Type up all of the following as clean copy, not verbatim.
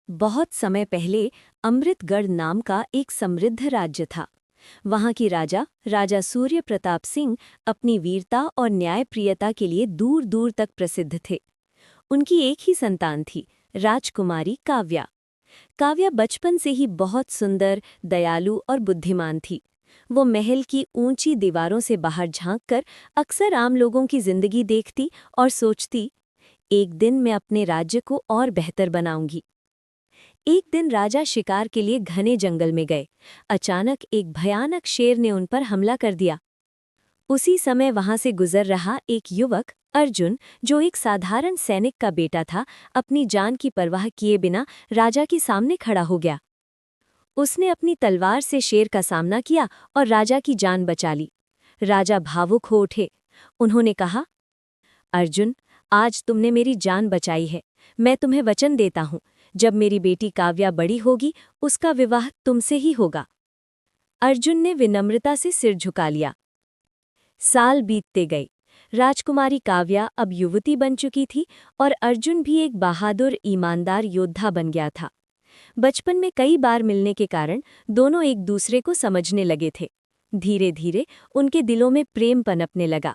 बहुत समय पहले अमृतगढ़ नाम का एक समृद्ध राज्य था। वहां की राजा सूर्य प्रताप सिंह अपनी वीरता और न्यायप्रियता के लिए दूर दूर तक प्रसिद्ध थे। उनकी एक ही संतान थी, राजकुमारी काव्या। काव्या बचपन से ही बहुत सुंदर, दयालु और बुद्धिमान थी। वो महल की ऊंची दीवारों से बाहर झांककर अक्सर आम लोगों की जिंदगी देखती और सोचती, एक दिन मैं अपने राज्य को और बेहतर बनाऊंगी। एक दिन राजा शिकार के लिए घने जंगल में गए। अचानक एक भयानक शेर ने उन पर हमला कर दिया। उसी समय वहां से गुजर रहा एक युवक अर्जुन, जो एक साधारण सैनिक का बेटा था, अपनी जान की परवाह किए बिना राजा के सामने खड़ा हो गया। उसने अपनी तलवार से शेर का सामना किया और राजा की जान बचा ली। राजा भावुक हो उठे। उन्होंने कहा, अर्जुन, आज तुमने मेरी जान बचाई है। मैं तुम्हें वचन देता हूँ, जब मेरी बेटी काव्या बड़ी होगी, उसका विवाह तुमसे ही होगा। अर्जुन ने विनम्रता से सिर झुका लिया। साल बीतते गए। राजकुमारी काव्या अब युवती बन चुकी थी और अर्जुन भी एक बहादुर, ईमानदार योद्धा बन गया था। बचपन में कई बार मिलने के कारण दोनों एक दूसरे को समझने लगे थे। धीरे धीरे उनके दिलों में प्रेम पनपने लगा।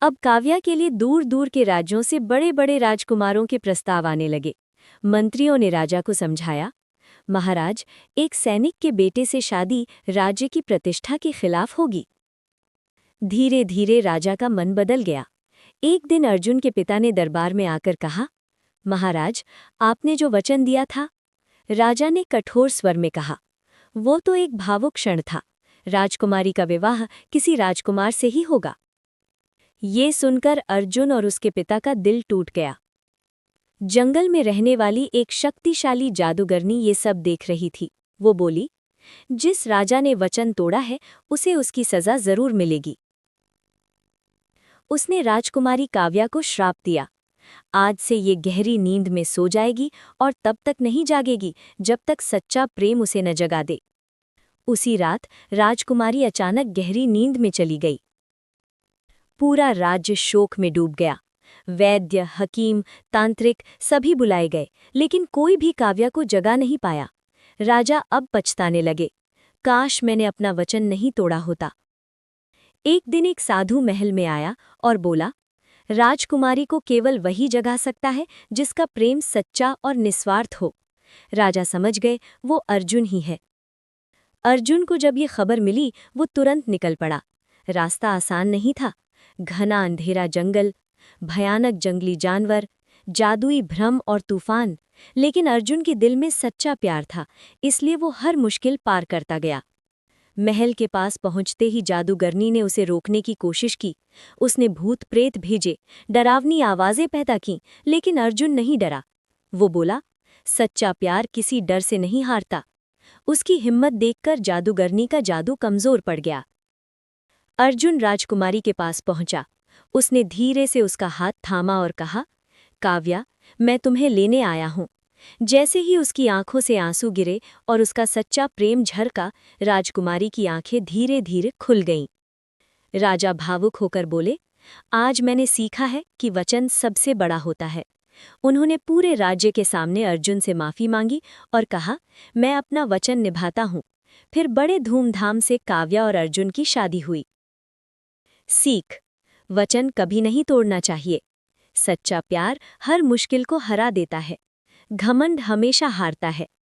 अब काव्या के लिए दूर दूर के राज्यों से बड़े बड़े राजकुमारों के प्रस्ताव आने लगे। मंत्रियों ने राजा को समझाया, महाराज, एक सैनिक के बेटे से शादी राज्य की प्रतिष्ठा के खिलाफ होगी। धीरे धीरे राजा का मन बदल गया। एक दिन अर्जुन के पिता ने दरबार में आकर कहा, महाराज, आपने जो वचन दिया था। राजा ने कठोर स्वर में कहा, वो तो एक भावुक क्षण था। राजकुमारी का विवाह किसी राजकुमार से ही होगा। ये सुनकर अर्जुन और उसके पिता का दिल टूट गया। जंगल में रहने वाली एक शक्तिशाली जादूगरनी ये सब देख रही थी। वो बोली, जिस राजा ने वचन तोड़ा है, उसे उसकी सजा जरूर मिलेगी। उसने राजकुमारी काव्या को श्राप दिया, आज से ये गहरी नींद में सो जाएगी और तब तक नहीं जागेगी जब तक सच्चा प्रेम उसे न जगा दे। उसी रात राजकुमारी अचानक गहरी नींद में चली गई। पूरा राज्य शोक में डूब गया। वैद्य, हकीम, तांत्रिक सभी बुलाए गए, लेकिन कोई भी काव्या को जगा नहीं पाया। राजा अब पछताने लगे, काश मैंने अपना वचन नहीं तोड़ा होता। एक दिन एक साधु महल में आया और बोला, राजकुमारी को केवल वही जगा सकता है जिसका प्रेम सच्चा और निस्वार्थ हो। राजा समझ गए वो अर्जुन ही है। अर्जुन को जब ये खबर मिली, वो तुरंत निकल पड़ा। रास्ता आसान नहीं था। घना अंधेरा जंगल, भयानक जंगली जानवर, जादुई भ्रम और तूफान। लेकिन अर्जुन के दिल में सच्चा प्यार था, इसलिए वो हर मुश्किल पार करता गया। महल के पास पहुंचते ही जादूगरनी ने उसे रोकने की कोशिश की। उसने भूत प्रेत भेजे, डरावनी आवाजें पैदा की, लेकिन अर्जुन नहीं डरा। वो बोला, सच्चा प्यार किसी डर से नहीं हारता। उसकी हिम्मत देखकर जादूगरनी का जादू कमजोर पड़ गया। अर्जुन राजकुमारी के पास पहुंचा। उसने धीरे से उसका हाथ थामा और कहा, काव्या, मैं तुम्हें लेने आया हूं। जैसे ही उसकी आंखों से आंसू गिरे और उसका सच्चा प्रेम झरका, राजकुमारी की आंखें धीरे धीरे खुल गईं। राजा भावुक होकर बोले, आज मैंने सीखा है कि वचन सबसे बड़ा होता है। उन्होंने पूरे राज्य के सामने अर्जुन से माफी मांगी और कहा, मैं अपना वचन निभाता हूं। फिर बड़े धूमधाम से काव्या और अर्जुन की शादी हुई। सीख, वचन कभी नहीं तोड़ना चाहिए। सच्चा प्यार हर मुश्किल को हरा देता है। घमंड हमेशा हारता है।